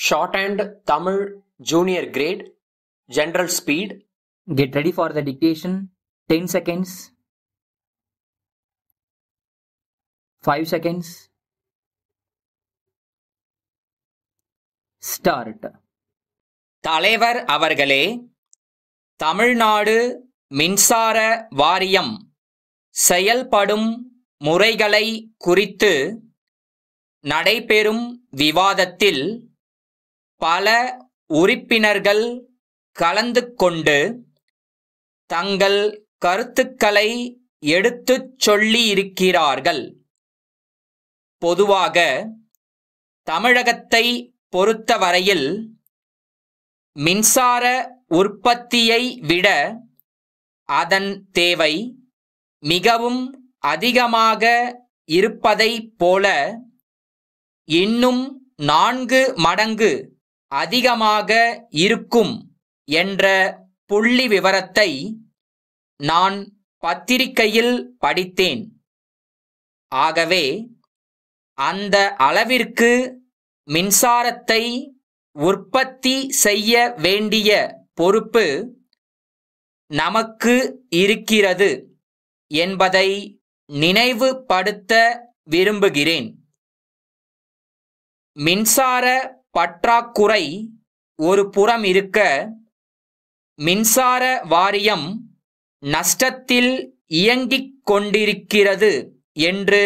Shorthand Tamil Junior Grade, General Speed. Get ready for the dictation. 10 seconds. 5 seconds. Start. தலைவர் அவர்களே, தமிழ்நாடு மின்சார வாரியம் செயல்படும் முறைகளை குறித்து நடைபெறும் விவாதத்தில் பல உறுப்பினர்கள் கலந்து கொண்டு தங்கள் கருத்துக்களை எடுத்துச் சொல்லியிருக்கிறார்கள். பொதுவாக தமிழகத்தை பொறுத்தவரையில் மின்சார உற்பத்தியை விட அதன் தேவை மிகவும் அதிகமாக இருப்பதைப் போல இன்னும் 4 மடங்கு அதிகமாக இருக்கும் என்ற புள்ளி விவரத்தை நான் பத்திரிகையில் படித்தேன். ஆகவே அந்த அளவிற்கு மின்சாரத்தை உற்பத்தி செய்ய வேண்டிய பொறுப்பு நமக்கு இருக்கிறது என்பதை நினைவுபடுத்த விரும்புகிறேன். மின்சார பற்றாக்குறை ஒரு புறம் இருக்க, மின்சார வாரியம் நஷ்டத்தில் இயங்கிக் கொண்டிருக்கிறது என்று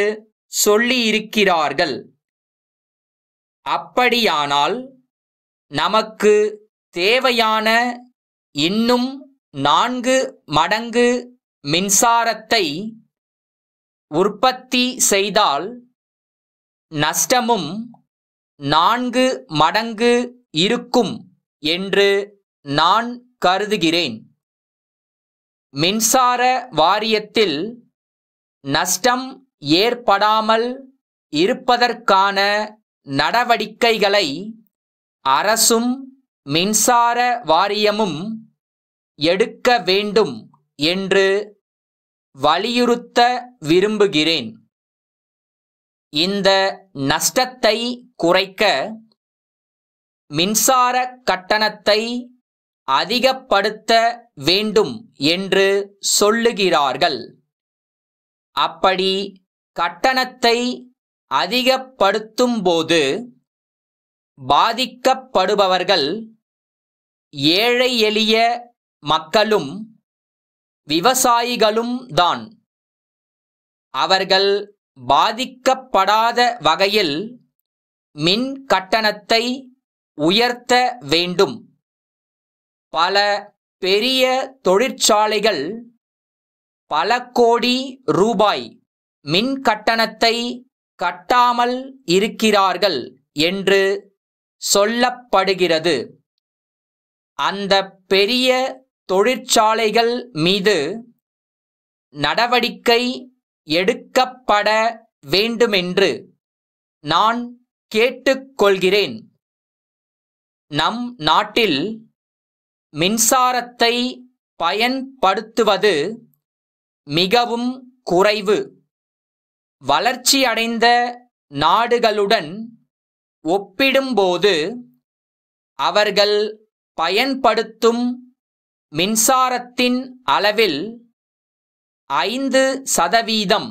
சொல்லியிருக்கிறார்கள். அப்படியானால் நமக்கு தேவையான இன்னும் 4 மடங்கு மின்சாரத்தை உற்பத்தி செய்தால் நஷ்டமும் 4 மடங்கு இருக்கும் என்று நான் கருதுகிறேன். மின்சார வாரியத்தில் நஷ்டம் ஏற்படாமல் இருப்பதற்கான நடவடிக்கைகளை அரசும் மின்சார வாரியமும் எடுக்க வேண்டும் என்று வலியுறுத்த விரும்புகிறேன். இந்த நஷ்டத்தை குறைக்க மின்சார கட்டணத்தை அதிகப்படுத்த வேண்டும் என்று சொல்லுகிறார்கள். அப்படி கட்டணத்தை அதிகப்படுத்தும்போது பாதிக்கப்படுபவர்கள் ஏழை எளிய மக்களும் விவசாயிகளும் தான். அவர்கள் பாதிக்கப்படாத வகையில் மின் கட்டணத்தை உயர்த்த வேண்டும். பல பெரிய தொழிற்சாலைகள் பல கோடி ரூபாய் மின் கட்டணத்தை கட்டாமல் இருக்கிறார்கள் என்று சொல்லப்படுகிறது. அந்த பெரிய தொழிற்சாலைகள் மீது நடவடிக்கை எடுக்கப்பட வேண்டுமென்று நான் கேட்டுக்கொள்கிறேன். நம் நாட்டில் மின்சாரத்தை பயன்படுத்துவது மிகவும் குறைவு. வளர்ச்சியடைந்த நாடுகளுடன் ஒப்பிடும்போது அவர்கள் பயன்படுத்தும் மின்சாரத்தின் அளவில் 5%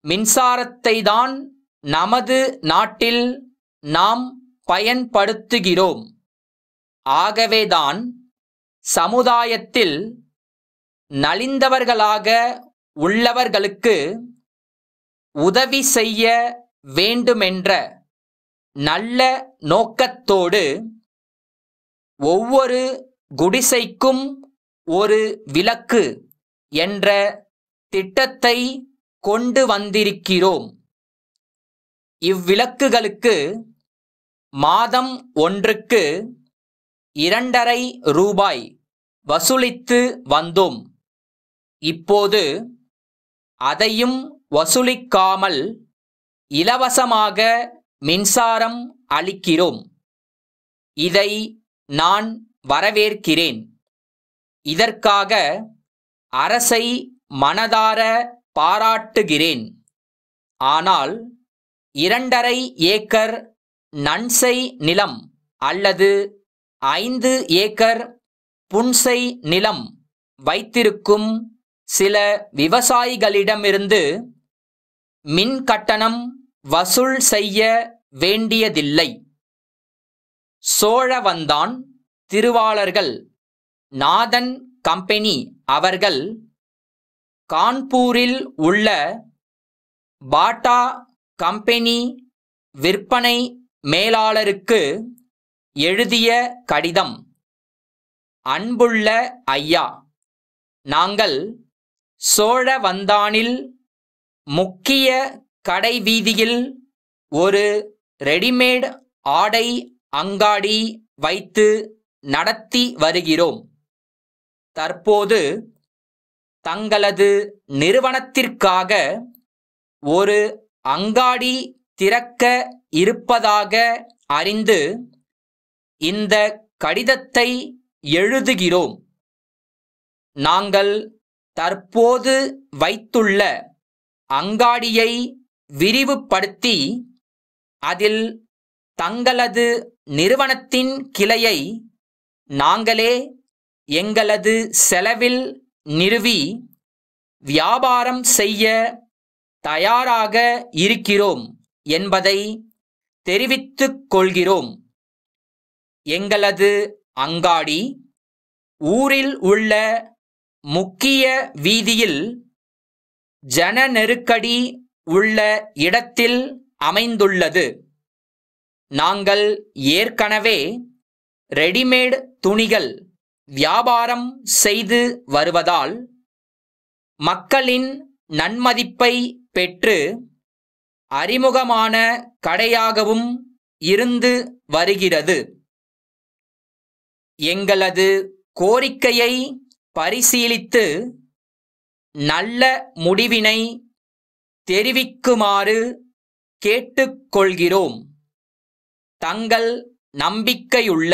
மின்சாரத்தை தான் நமது நாட்டில் நாம் பயன்படுத்துகிறோம். ஆகவேதான் சமுதாயத்தில் நலிந்தவர்களாக உள்ளவர்களுக்கு உதவி செய்ய வேண்டுமென்ற நல்ல நோக்கத்தோடு ஒவ்வொரு குடிசைக்கும் ஒரு விளக்கு என்ற திட்டத்தை கொண்டு வந்திருக்கிறோம். இவ்விளக்குகளுக்கு மாதம் ஒன்றுக்கு 2.5 ரூபாய் வசூலித்து வந்தோம். இப்போது அதையும் வசூலிக்காமல் இலவசமாக மின்சாரம் அளிக்கிறோம். இதை நான் வரவேற்கிறேன். இதற்காக அரசை மனதார பாராட்டுகிறேன். ஆனால் 2.5 ஏக்கர் நன்செய் நிலம் அல்லது 5 ஏக்கர் புன்சை நிலம் வைத்திருக்கும் சில விவசாயிகளிடமிருந்து மின் கட்டணம் வசூல் செய்ய வேண்டியதில்லை. சோழவந்தான் திருவாளர்கள் நாதன் கம்பெனி அவர்கள் கான்பூரில் உள்ள பாட்டா கம்பெனி விற்பனை மேலாளருக்கு எழுதிய கடிதம். அன்புள்ள ஐயா, நாங்கள் சோழவந்தானில் முக்கிய கடை வீதியில் ஒரு ரெடிமேட் ஆடை அங்காடி வைத்து நடத்தி வருகிறோம். தற்போது தங்களது நிறுவனத்திற்காக ஒரு அங்காடி திறக்க இருப்பதாக அறிந்து இந்த கடிதத்தை எழுதுகிறோம். நாங்கள் தற்போது வைத்துள்ள அங்காடியை விரிவுபடுத்தி அதில் தங்களது நிறுவனத்தின் கிளையை நாங்களே எங்களது செலவில் நிறுவி வியாபாரம் செய்ய தயாராக இருக்கிறோம் என்பதை தெரிவித்துக் கொள்கிறோம். எங்களது அங்காடி ஊரில் உள்ள முக்கிய வீதியில் ஜன நெருக்கடி உள்ள இடத்தில் அமைந்துள்ளது. நாங்கள் ஏற்கனவே ரெடிமேட் துணிகள் வியாபாரம் செய்து வருவதால் மக்களின் நன்மதிப்பை பெற்று அறிமுகமான கடையாகவும் இருந்து வருகிறது. எங்களது கோரிக்கையை பரிசீலித்து நல்ல முடிவினை தெரிவிக்குமாறு கேட்டுக்கொள்கிறோம். தங்கள் நம்பிக்கையுள்ள